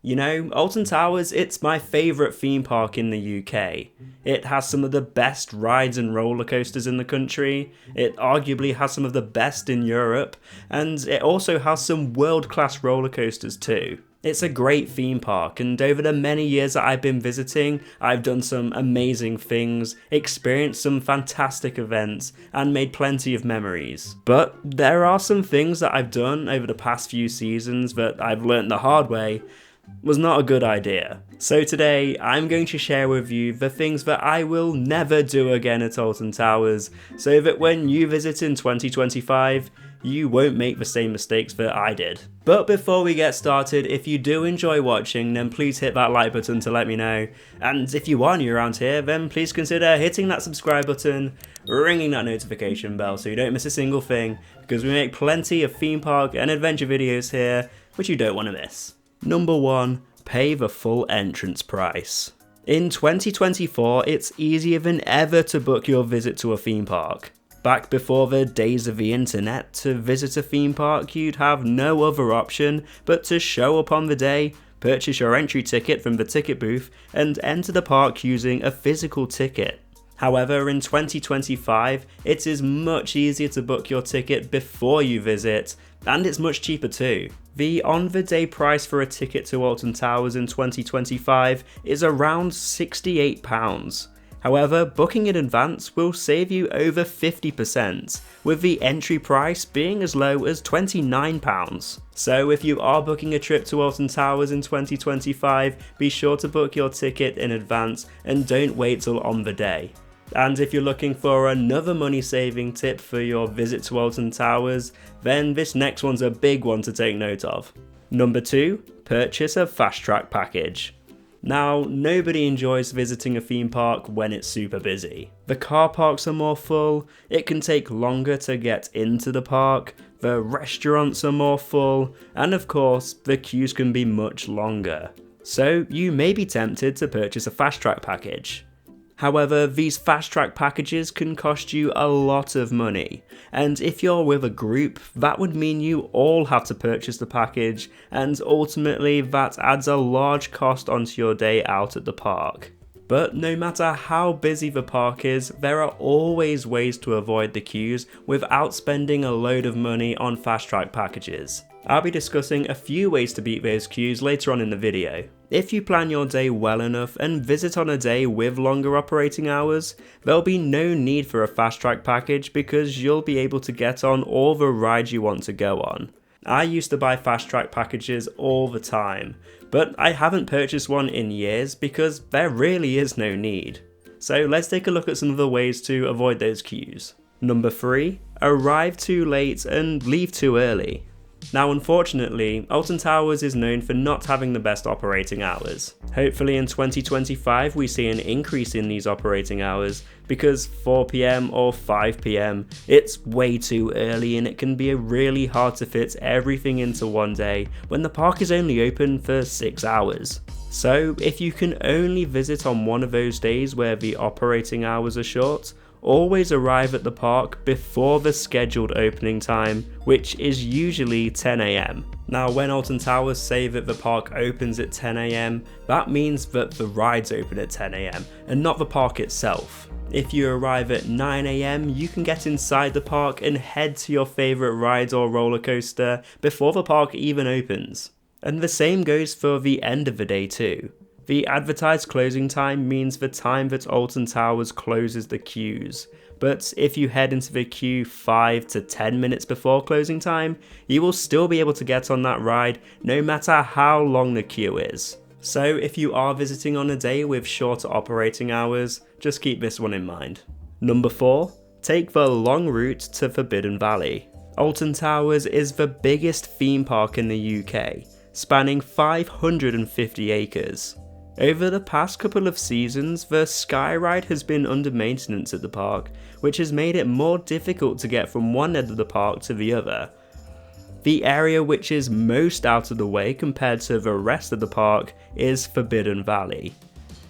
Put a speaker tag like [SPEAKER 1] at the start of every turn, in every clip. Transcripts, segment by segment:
[SPEAKER 1] You know, Alton Towers, it's my favourite theme park in the UK. It has some of the best rides and roller coasters in the country, it arguably has some of the best in Europe, and it also has some world-class roller coasters too. It's a great theme park, and over the many years that I've been visiting, I've done some amazing things, experienced some fantastic events, and made plenty of memories. But there are some things that I've done over the past few seasons that I've learnt the hard way was not a good idea. So today, I'm going to share with you the things that I will never do again at Alton Towers, so that when you visit in 2025, you won't make the same mistakes that I did. But before we get started, if you do enjoy watching, then please hit that like button to let me know. And if you are new around here, then please consider hitting that subscribe button, ringing that notification bell so you don't miss a single thing, because we make plenty of theme park and adventure videos here, which you don't want to miss. Number 1. Pay the full entrance price. In 2024, it's easier than ever to book your visit to a theme park. Back before the days of the internet, to visit a theme park you'd have no other option but to show up on the day, purchase your entry ticket from the ticket booth, and enter the park using a physical ticket. However, in 2025, it is much easier to book your ticket before you visit, and it's much cheaper too. The on-the-day price for a ticket to Alton Towers in 2025 is around £68. However, booking in advance will save you over 50%, with the entry price being as low as £29. So if you are booking a trip to Alton Towers in 2025, be sure to book your ticket in advance and don't wait till on the day. And if you're looking for another money saving tip for your visit to Alton Towers, then this next one's a big one to take note of. Number 2, purchase a fast track package. Now, nobody enjoys visiting a theme park when it's super busy. The car parks are more full, it can take longer to get into the park, the restaurants are more full, and of course, the queues can be much longer. So you may be tempted to purchase a fast track package. However, these fast track packages can cost you a lot of money, and if you're with a group, that would mean you all have to purchase the package, and ultimately that adds a large cost onto your day out at the park. But no matter how busy the park is, there are always ways to avoid the queues without spending a load of money on fast track packages. I'll be discussing a few ways to beat those queues later on in the video. If you plan your day well enough and visit on a day with longer operating hours, there'll be no need for a fast track package because you'll be able to get on all the rides you want to go on. I used to buy fast track packages all the time, but I haven't purchased one in years because there really is no need. So let's take a look at some of the ways to avoid those queues. Number 3, arrive too late and leave too early. Now unfortunately, Alton Towers is known for not having the best operating hours. Hopefully in 2025 we see an increase in these operating hours, because 4 PM or 5 PM, it's way too early and it can be really hard to fit everything into one day when the park is only open for 6 hours. So if you can only visit on one of those days where the operating hours are short, always arrive at the park before the scheduled opening time, which is usually 10 AM. Now when Alton Towers say that the park opens at 10 AM, that means that the rides open at 10 AM and not the park itself. If you arrive at 9 AM, you can get inside the park and head to your favourite ride or roller coaster before the park even opens. And the same goes for the end of the day too. The advertised closing time means the time that Alton Towers closes the queues, but if you head into the queue 5 to 10 minutes before closing time, you will still be able to get on that ride no matter how long the queue is. So if you are visiting on a day with shorter operating hours, just keep this one in mind. Number 4, take the long route to Forbidden Valley. Alton Towers is the biggest theme park in the UK, spanning 550 acres. Over the past couple of seasons, the Sky Ride has been under maintenance at the park, which has made it more difficult to get from one end of the park to the other. The area which is most out of the way compared to the rest of the park is Forbidden Valley.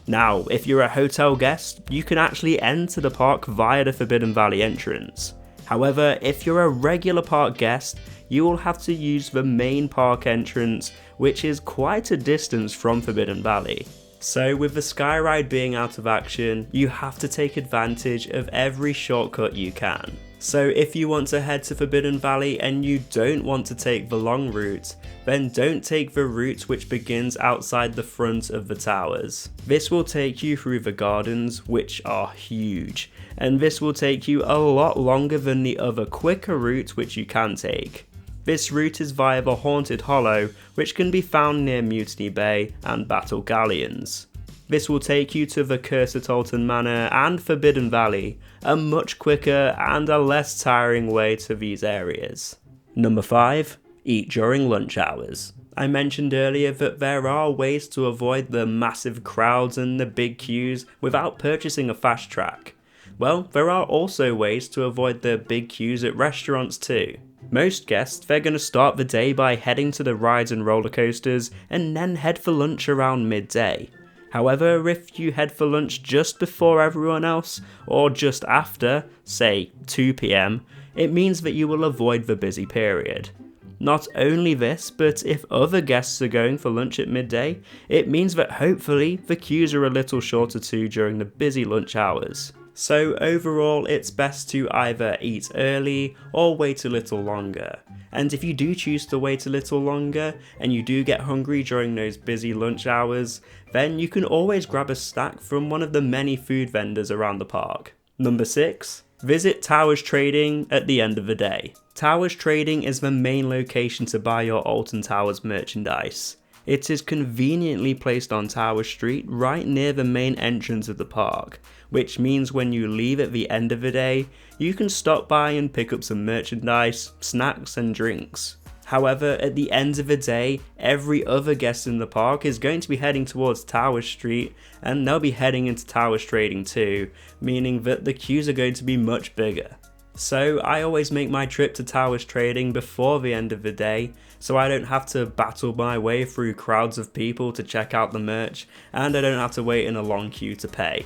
[SPEAKER 1] Now, if you're a hotel guest, you can actually enter the park via the Forbidden Valley entrance. However, if you're a regular park guest, you will have to use the main park entrance, which is quite a distance from Forbidden Valley. So with the Sky Ride being out of action, you have to take advantage of every shortcut you can. So if you want to head to Forbidden Valley and you don't want to take the long route, then don't take the route which begins outside the front of the towers. This will take you through the gardens, which are huge, and this will take you a lot longer than the other quicker route which you can take. This route is via the Haunted Hollow, which can be found near Mutiny Bay and Battle Galleons. This will take you to the Cursed Alton Manor and Forbidden Valley, a much quicker and a less tiring way to these areas. Number 5. Eat during lunch hours. I mentioned earlier that there are ways to avoid the massive crowds and the big queues without purchasing a fast track. Well, there are also ways to avoid the big queues at restaurants too. Most guests, they're going to start the day by heading to the rides and roller coasters and then head for lunch around midday. However, if you head for lunch just before everyone else, or just after, say 2 PM, it means that you will avoid the busy period. Not only this, but if other guests are going for lunch at midday, it means that hopefully the queues are a little shorter too during the busy lunch hours. So overall, it's best to either eat early or wait a little longer. And if you do choose to wait a little longer and you do get hungry during those busy lunch hours, then you can always grab a snack from one of the many food vendors around the park. Number 6. Visit Towers Trading at the end of the day. Towers Trading is the main location to buy your Alton Towers merchandise. It is conveniently placed on Tower Street right near the main entrance of the park, which means when you leave at the end of the day, you can stop by and pick up some merchandise, snacks and drinks. However, at the end of the day, every other guest in the park is going to be heading towards Tower Street and they'll be heading into Towers Trading too, meaning that the queues are going to be much bigger. So I always make my trip to Towers Trading before the end of the day, so I don't have to battle my way through crowds of people to check out the merch, and I don't have to wait in a long queue to pay.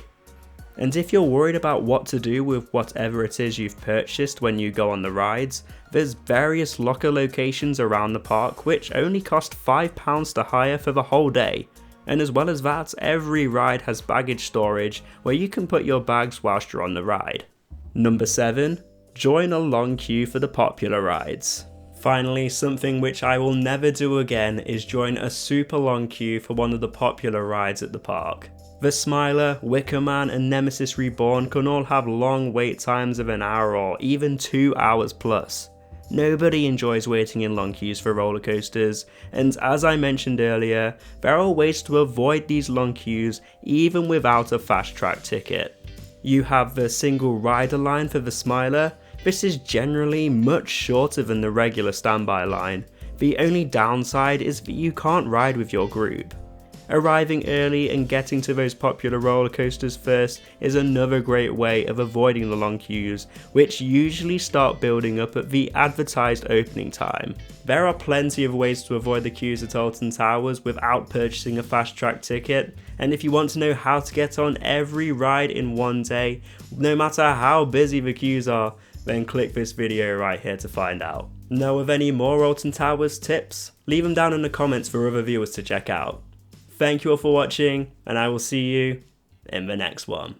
[SPEAKER 1] And if you're worried about what to do with whatever it is you've purchased when you go on the rides, there's various locker locations around the park which only cost £5 to hire for the whole day. And as well as that, every ride has baggage storage where you can put your bags whilst you're on the ride. Number 7. Join a long queue for the popular rides. Finally, something which I will never do again is join a super long queue for one of the popular rides at the park. The Smiler, Wicker Man and Nemesis Reborn can all have long wait times of an hour or even 2 hours plus. Nobody enjoys waiting in long queues for roller coasters, and as I mentioned earlier, there are ways to avoid these long queues even without a fast track ticket. You have the single rider line for the Smiler. This is generally much shorter than the regular standby line. The only downside is that you can't ride with your group. Arriving early and getting to those popular roller coasters first is another great way of avoiding the long queues, which usually start building up at the advertised opening time. There are plenty of ways to avoid the queues at Alton Towers without purchasing a fast track ticket, and if you want to know how to get on every ride in one day, no matter how busy the queues are, then click this video right here to find out. Know of any more Alton Towers tips? Leave them down in the comments for other viewers to check out. Thank you all for watching, and I will see you in the next one.